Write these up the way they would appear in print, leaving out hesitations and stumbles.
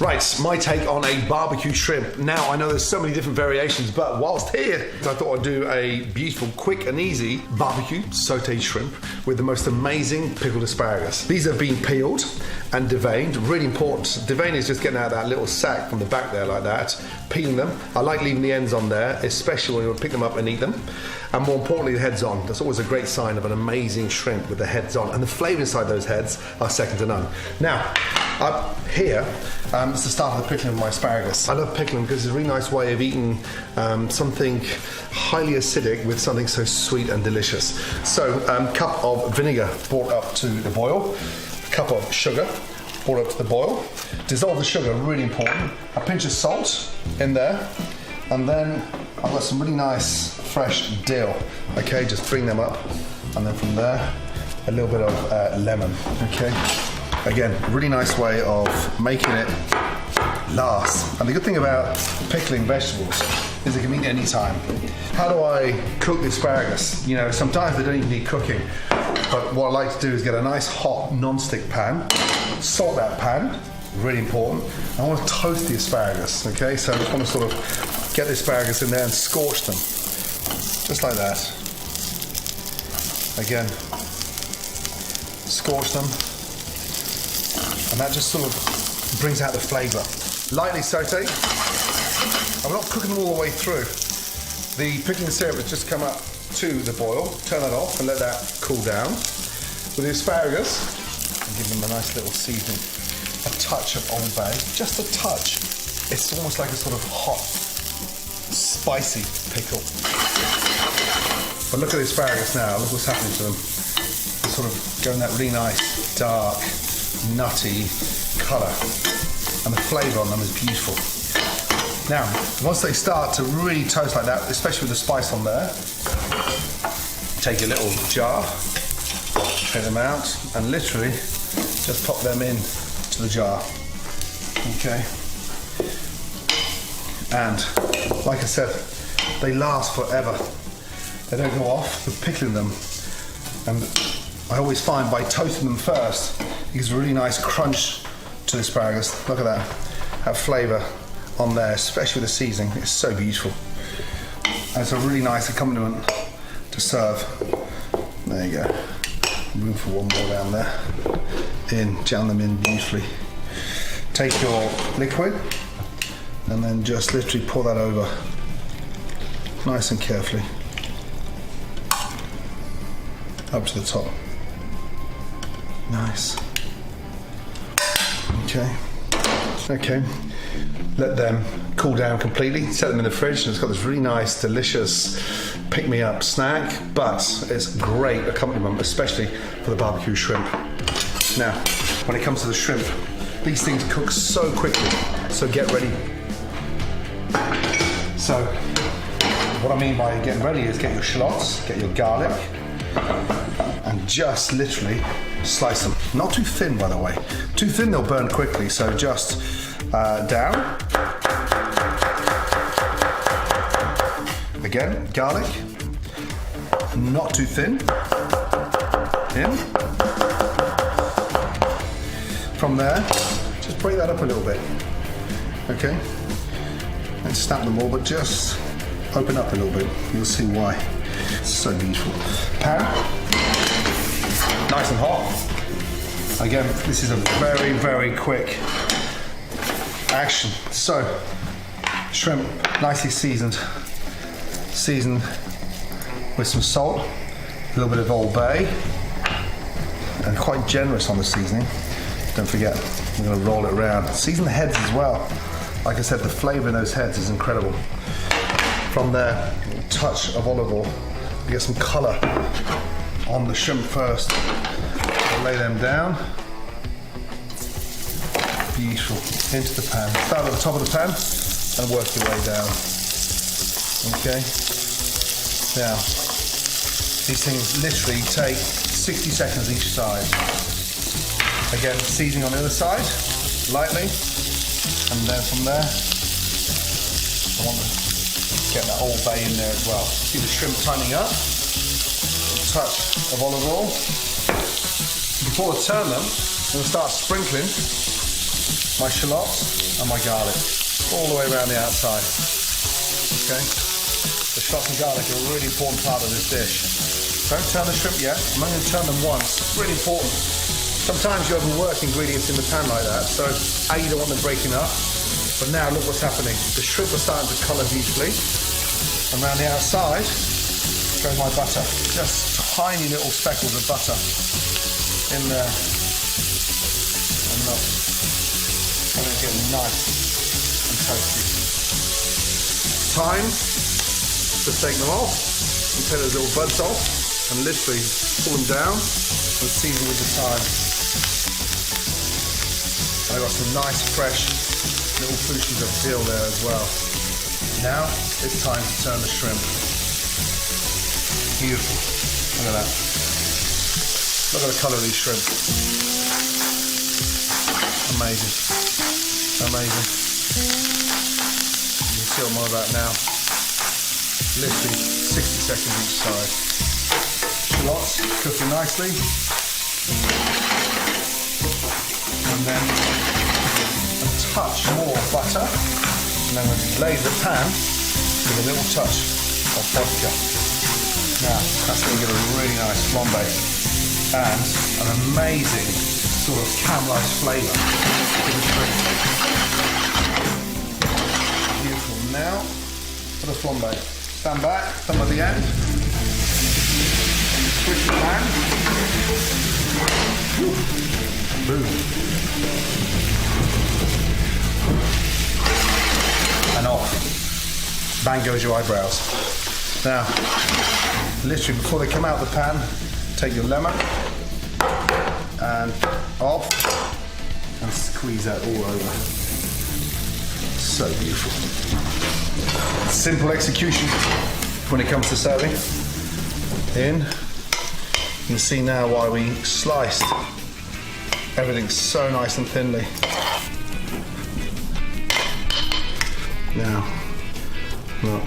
Right, my take on a barbecue shrimp. Now, I know there's so many different variations, but whilst here, I thought I'd do a beautiful, quick and easy barbecue sauteed shrimp with the most amazing pickled asparagus. These have been peeled and deveined, really important. Deveining is just getting out that little sack from the back there like that, peeling them. I like leaving the ends on there, especially when you pick them up and eat them. And more importantly, the heads on. That's always a great sign of an amazing shrimp with the heads on. And the flavour inside those heads are second to none. Now, up here, it's the start of the pickling of my asparagus. I love pickling because it's a really nice way of eating something highly acidic with something so sweet and delicious. So, cup of vinegar brought up to the boil, a cup of sugar brought up to the boil. Dissolve the sugar, really important. A pinch of salt in there, and then I've got some really nice fresh dill. Okay, just bring them up, and then from there, a little bit of lemon. Okay. Again, really nice way of making it last. And the good thing about pickling vegetables is they can eat any time. How do I cook the asparagus? You know, sometimes they don't even need cooking. But what I like to do is get a nice hot non-stick pan, salt that pan, really important. I want to toast the asparagus, okay? So I just want to sort of get the asparagus in there and scorch them. Just like that. Again, scorch them. And that just sort of brings out the flavour. Lightly saute. I'm not cooking them all the way through. The pickling syrup has just come up to the boil. Turn that off and let that cool down. With the asparagus, and give them a nice little seasoning. A touch of Old Bay, just a touch. It's almost like a sort of hot, spicy pickle. But look at the asparagus now. Look what's happening to them. They're sort of going that really nice, dark, nutty colour, and the flavour on them is beautiful. Now, once they start to really toast like that, especially with the spice on there, take a little jar, take them out, and literally just pop them in to the jar. Okay. And like I said, they last forever. They don't go off. We're pickling them, and I always find by toasting them first, it gives a really nice crunch to the asparagus. Look at that flavour on there, especially with the seasoning. It's so beautiful. And it's a really nice accompaniment to serve. There you go. Room for one more down there. Jam them in beautifully. Take your liquid and then just literally pour that over, nice and carefully, up to the top. Nice. Okay. Let them cool down completely. Set them in the fridge, and it's got this really nice, delicious pick-me-up snack. But it's great accompaniment, especially for the barbecue shrimp. Now, when it comes to the shrimp, these things cook so quickly. So get ready. So, what I mean by getting ready is get your shallots, get your garlic, and just literally slice them. Not too thin, by the way. Too thin, they'll burn quickly, so just down. Again, garlic. Not too thin. In. From there, just break that up a little bit. Okay? And snap them all, but just open up a little bit. You'll see why. It's so beautiful. Pan. Nice and hot. Again, this is a very, very quick action. So, shrimp, nicely seasoned. Seasoned with some salt, a little bit of Old Bay, and quite generous on the seasoning. Don't forget, we're going to roll it around. Season the heads as well. Like I said, the flavour in those heads is incredible. From there, a touch of olive oil. You get some colour on the shrimp first. I'll lay them down. Beautiful. Into the pan. Start at the top of the pan and work your way down. Okay. Now, these things literally take 60 seconds each side. Again, seasoning on the other side, lightly, and then from there, I want to get that Old Bay in there as well. See the shrimp tightening up, a touch of olive oil. Before I turn them, I'm going to start sprinkling my shallots and my garlic, all the way around the outside. Okay? The shallots and garlic are a really important part of this dish. Don't turn the shrimp yet. I'm only going to turn them once. It's really important. Sometimes you overwork ingredients in the pan like that, so A, you don't want them breaking up. But now look what's happening. The shrimp are starting to colour beautifully. And around the outside goes my butter. Just tiny little speckles of butter in there. And look, I'm going to get nice and toasty. Time to take them off and take those little buds off and literally pull them down and season with the thyme. I've got some nice fresh little foushes of dill there as well. Now it's time to turn the shrimp. Beautiful. Look at that. Look at the colour of these shrimp. Amazing. Amazing. You can see what I'm on about now. Literally 60 seconds each side. Shallots cooking nicely. And then a touch more butter. And then we're going to glaze the pan with a little touch of vodka. Now, that's going to give a really nice flambe and an amazing sort of caramelised flavour to the shrimp. Beautiful. Now, for the flambe. Stand back, thumb at the end. Switch the pan. Boom. And off. Bang goes your eyebrows. Now, literally before they come out of the pan, take your lemon and off and squeeze that all over. So beautiful. Simple execution when it comes to serving. In. You can see now why we sliced everything so nice and thinly. Now, look.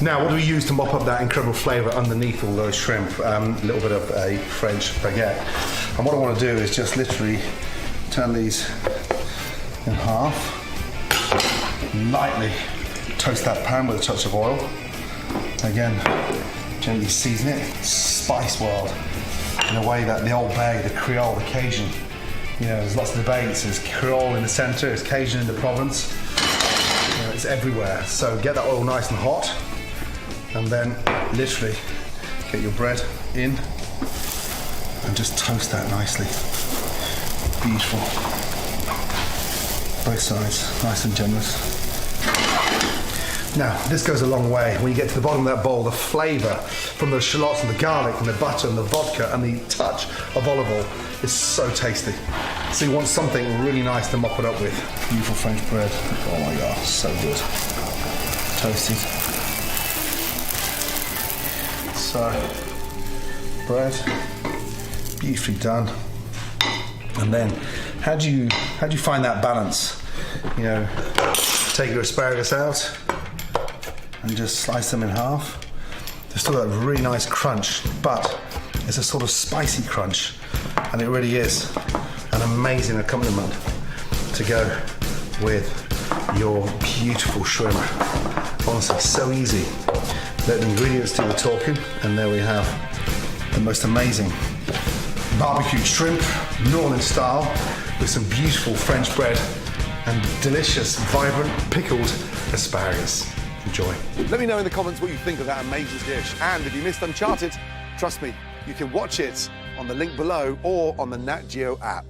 Now, what do we use to mop up that incredible flavour underneath all those shrimp? A little bit of a French baguette. And what I want to do is just literally turn these in half, lightly toast that pan with a touch of oil. Again, gently season it. Spice world in a way that the Old Bay, the Creole, the Cajun, you know, there's lots of debates. There's Creole in the centre, there's Cajun in the province. You know, it's everywhere. So get that oil nice and hot, and then literally get your bread in and just toast that nicely. Beautiful. Both sides, nice and generous. Now, this goes a long way. When you get to the bottom of that bowl, the flavour from the shallots and the garlic and the butter and the vodka and the touch of olive oil is so tasty. So you want something really nice to mop it up with. Beautiful French bread. Oh my God, so good. Toasted. So, bread, beautifully done. And then, how do you find that balance? You know, take your asparagus out and just slice them in half. There's still that really nice crunch, but it's a sort of spicy crunch, and it really is an amazing accompaniment to go with your beautiful shrimp. Honestly, so easy. Let the ingredients do the talking, and there we have the most amazing barbecued shrimp, New Orleans style, with some beautiful French bread and delicious, vibrant, pickled asparagus. Enjoy. Let me know in the comments what you think of that amazing dish. And if you missed Uncharted, trust me, you can watch it on the link below or on the Nat Geo app.